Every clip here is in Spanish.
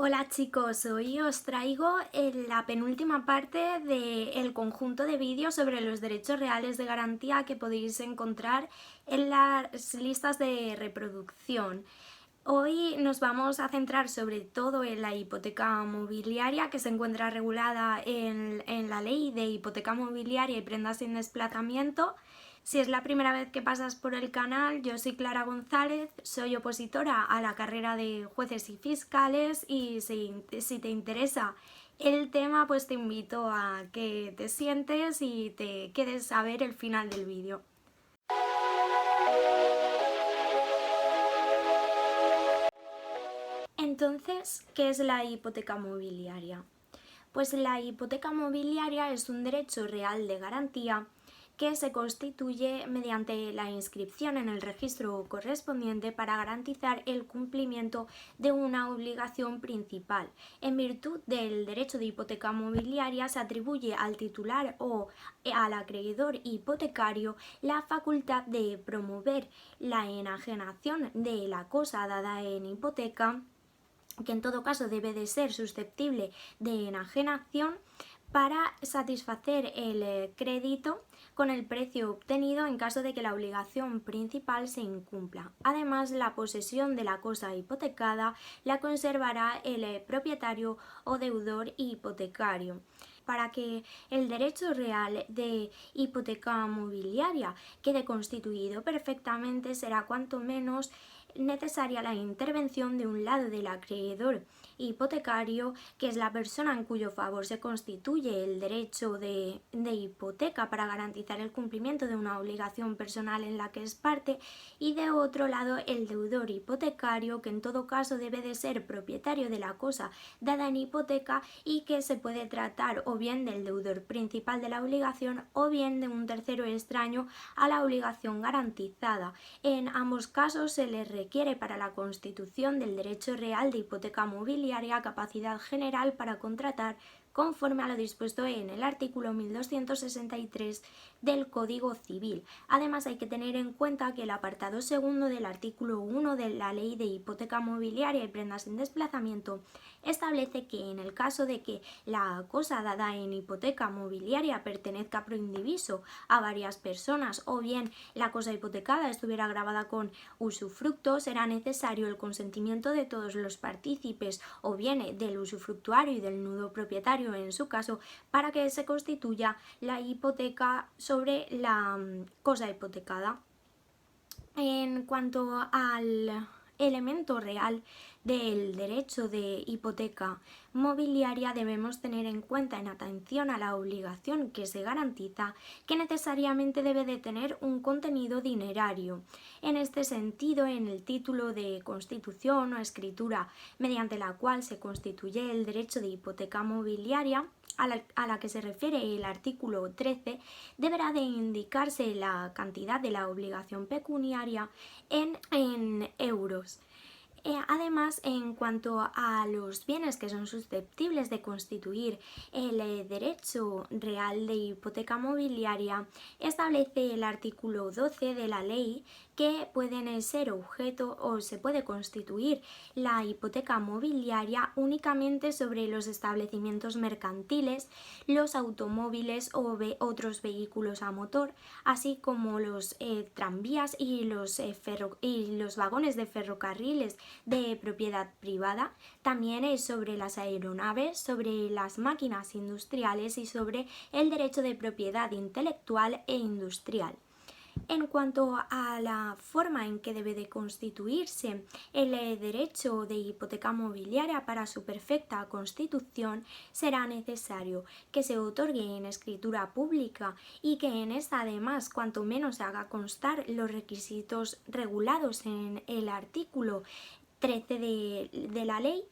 Hola chicos, hoy os traigo la penúltima parte del conjunto de vídeos sobre los derechos reales de garantía que podéis encontrar en las listas de reproducción. Hoy nos vamos a centrar sobre todo en la hipoteca mobiliaria que se encuentra regulada en la ley de hipoteca mobiliaria y prendas sin desplazamiento. Si es la primera vez que pasas por el canal, yo soy Clara González, soy opositora a la carrera de jueces y fiscales y si te interesa el tema, pues te invito a que te sientes y te quedes a ver el final del vídeo. Entonces, ¿qué es la hipoteca mobiliaria? Pues la hipoteca mobiliaria es un derecho real de garantía que se constituye mediante la inscripción en el registro correspondiente para garantizar el cumplimiento de una obligación principal. En virtud del derecho de hipoteca mobiliaria se atribuye al titular o al acreedor hipotecario la facultad de promover la enajenación de la cosa dada en hipoteca, que en todo caso debe de ser susceptible de enajenación, para satisfacer el crédito con el precio obtenido en caso de que la obligación principal se incumpla. Además, la posesión de la cosa hipotecada la conservará el propietario o deudor hipotecario. Para que el derecho real de hipoteca mobiliaria quede constituido perfectamente, será cuanto menos necesaria la intervención de un lado del acreedor hipotecario, que es la persona en cuyo favor se constituye el derecho de hipoteca para garantizar el cumplimiento de una obligación personal en la que es parte, y de otro lado el deudor hipotecario, que en todo caso debe de ser propietario de la cosa dada en hipoteca y que se puede tratar o bien del deudor principal de la obligación o bien de un tercero extraño a la obligación garantizada. En ambos casos se le requiere para la constitución del derecho real de hipoteca mobiliaria capacidad general para contratar conforme a lo dispuesto en el artículo 1263 del Código Civil. Además, hay que tener en cuenta que el apartado segundo del artículo 1 de la Ley de Hipoteca Mobiliaria y Prendas en Desplazamiento establece que en el caso de que la cosa dada en hipoteca mobiliaria pertenezca pro indiviso a varias personas o bien la cosa hipotecada estuviera grabada con usufructo, será necesario el consentimiento de todos los partícipes o bien del usufructuario y del nudo propietario en su caso, para que se constituya la hipoteca sobre la cosa hipotecada. En cuanto al elemento real del derecho de hipoteca mobiliaria, debemos tener en cuenta, en atención a la obligación que se garantiza, que necesariamente debe de tener un contenido dinerario. En este sentido, en el título de constitución o escritura mediante la cual se constituye el derecho de hipoteca mobiliaria, a la que se refiere el artículo 13, deberá de indicarse la cantidad de la obligación pecuniaria en euros. Además, en cuanto a los bienes que son susceptibles de constituir el derecho real de hipoteca mobiliaria, establece el artículo 12 de la ley que pueden ser objeto o se puede constituir la hipoteca mobiliaria únicamente sobre los establecimientos mercantiles, los automóviles o otros vehículos a motor, así como los tranvías y los vagones de ferrocarriles de propiedad privada. También es sobre las aeronaves, sobre las máquinas industriales y sobre el derecho de propiedad intelectual e industrial. En cuanto a la forma en que debe de constituirse el derecho de hipoteca mobiliaria para su perfecta constitución, será necesario que se otorgue en escritura pública y que en esta además cuanto menos se haga constar los requisitos regulados en el artículo 13 de la ley,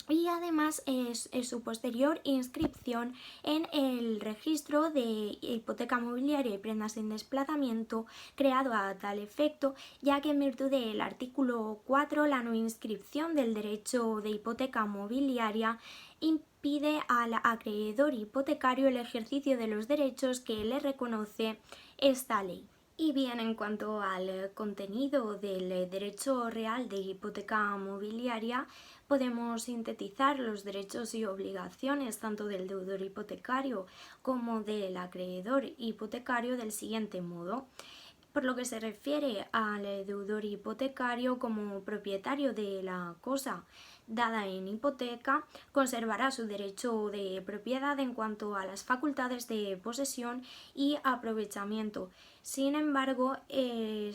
y además es su posterior inscripción en el registro de hipoteca mobiliaria y prendas en desplazamiento creado a tal efecto, ya que en virtud del artículo 4 la no inscripción del derecho de hipoteca mobiliaria impide al acreedor hipotecario el ejercicio de los derechos que le reconoce esta ley. Y bien, en cuanto al contenido del derecho real de hipoteca mobiliaria, podemos sintetizar los derechos y obligaciones tanto del deudor hipotecario como del acreedor hipotecario del siguiente modo. Por lo que se refiere al deudor hipotecario como propietario de la cosa dada en hipoteca, conservará su derecho de propiedad en cuanto a las facultades de posesión y aprovechamiento. Sin embargo, el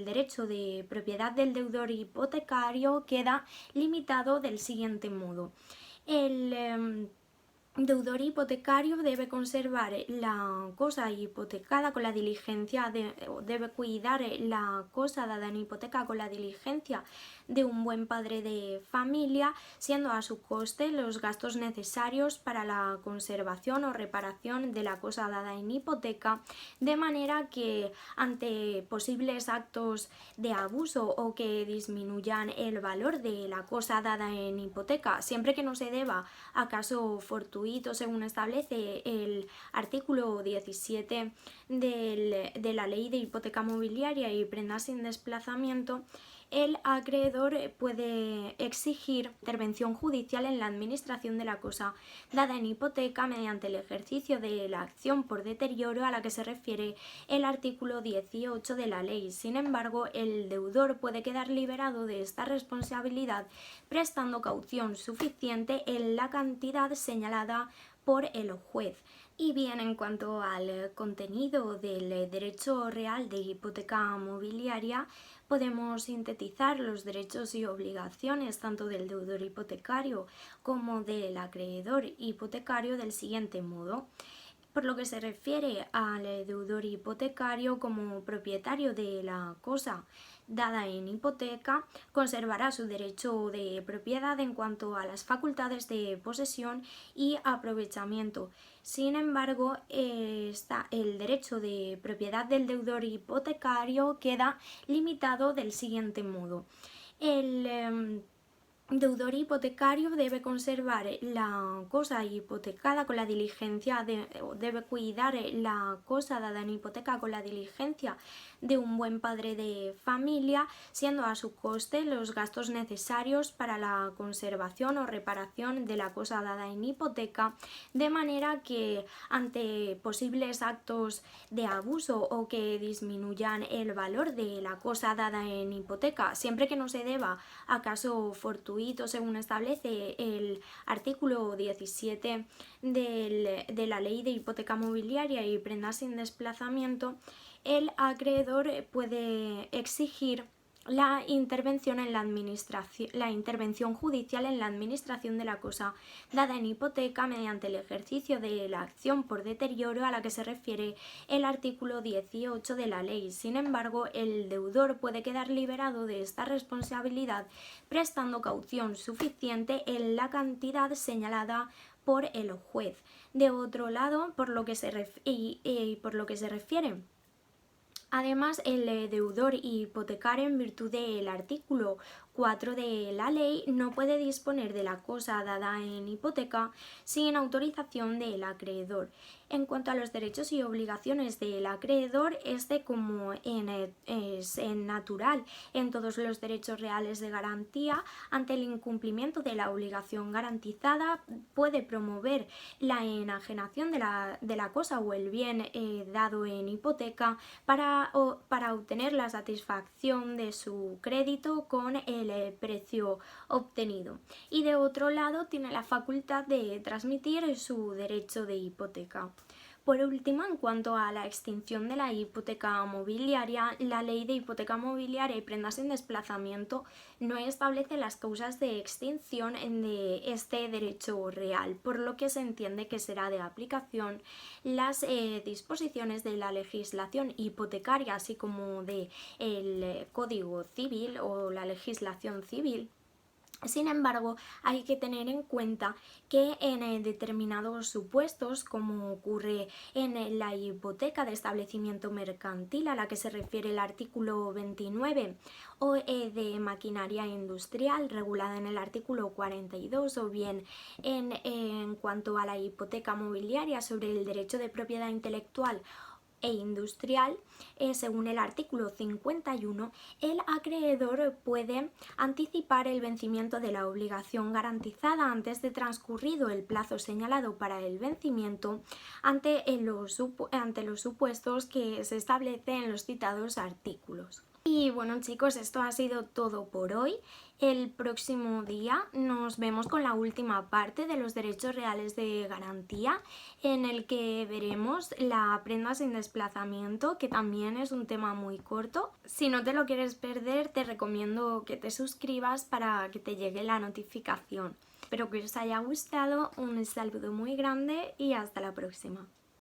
derecho de propiedad del deudor hipotecario queda limitado del siguiente modo. El deudor hipotecario debe conservar la cosa hipotecada con la diligencia debe cuidar la cosa dada en hipoteca con la diligencia de un buen padre de familia, siendo a su coste los gastos necesarios para la conservación o reparación de la cosa dada en hipoteca, de manera que ante posibles actos de abuso o que disminuyan el valor de la cosa dada en hipoteca, siempre que no se deba a caso fortuito según establece el artículo 17 de la Ley de Hipoteca Mobiliaria y Prendas sin Desplazamiento, el acreedor puede exigir intervención judicial en la administración de la cosa dada en hipoteca mediante el ejercicio de la acción por deterioro a la que se refiere el artículo 18 de la ley. Sin embargo, el deudor puede quedar liberado de esta responsabilidad prestando caución suficiente en la cantidad señalada por el juez. Y bien, en cuanto al contenido del derecho real de hipoteca mobiliaria, podemos sintetizar los derechos y obligaciones tanto del deudor hipotecario como del acreedor hipotecario del siguiente modo. Por lo que se refiere al deudor hipotecario como propietario de la cosa dada en hipoteca, conservará su derecho de propiedad en cuanto a las facultades de posesión y aprovechamiento. Sin embargo, el derecho de propiedad del deudor hipotecario queda limitado del siguiente modo. El deudor hipotecario debe conservar la cosa hipotecada con la diligencia debe cuidar la cosa dada en hipoteca con la diligencia de un buen padre de familia, siendo a su coste los gastos necesarios para la conservación o reparación de la cosa dada en hipoteca, de manera que ante posibles actos de abuso o que disminuyan el valor de la cosa dada en hipoteca, siempre que no se deba a caso fortuito según establece el artículo 17 de la Ley de Hipoteca Mobiliaria y Prendas sin Desplazamiento, el acreedor puede exigir la intervención judicial en la administración de la cosa dada en hipoteca mediante el ejercicio de la acción por deterioro a la que se refiere el artículo 18 de la ley. Sin embargo, el deudor puede quedar liberado de esta responsabilidad prestando caución suficiente en la cantidad señalada por el juez. De otro lado, por lo que se refiere además, el deudor hipotecario, en virtud del artículo 4 de la ley, no puede disponer de la cosa dada en hipoteca sin autorización del acreedor. En cuanto a los derechos y obligaciones del acreedor, como es natural en todos los derechos reales de garantía, ante el incumplimiento de la obligación garantizada, puede promover la enajenación de la cosa o el bien dado en hipoteca para obtener la satisfacción de su crédito con el precio obtenido. Y de otro lado, tiene la facultad de transmitir su derecho de hipoteca. Por último, en cuanto a la extinción de la hipoteca mobiliaria, la Ley de Hipoteca Mobiliaria y Prendas sin Desplazamiento no establece las causas de extinción de este derecho real, por lo que se entiende que será de aplicación las disposiciones de la legislación hipotecaria, así como del Código Civil o la legislación civil. Sin embargo, hay que tener en cuenta que en determinados supuestos, como ocurre en la hipoteca de establecimiento mercantil a la que se refiere el artículo 29, o de maquinaria industrial regulada en el artículo 42, o bien en cuanto a la hipoteca mobiliaria sobre el derecho de propiedad intelectual e industrial, según el artículo 51, el acreedor puede anticipar el vencimiento de la obligación garantizada antes de transcurrido el plazo señalado para el vencimiento ante los supuestos que se establecen en los citados artículos. Y bueno chicos, esto ha sido todo por hoy. El próximo día nos vemos con la última parte de los derechos reales de garantía, en el que veremos la prenda sin desplazamiento, que también es un tema muy corto. Si no te lo quieres perder, te recomiendo que te suscribas para que te llegue la notificación. Espero que os haya gustado, un saludo muy grande y hasta la próxima.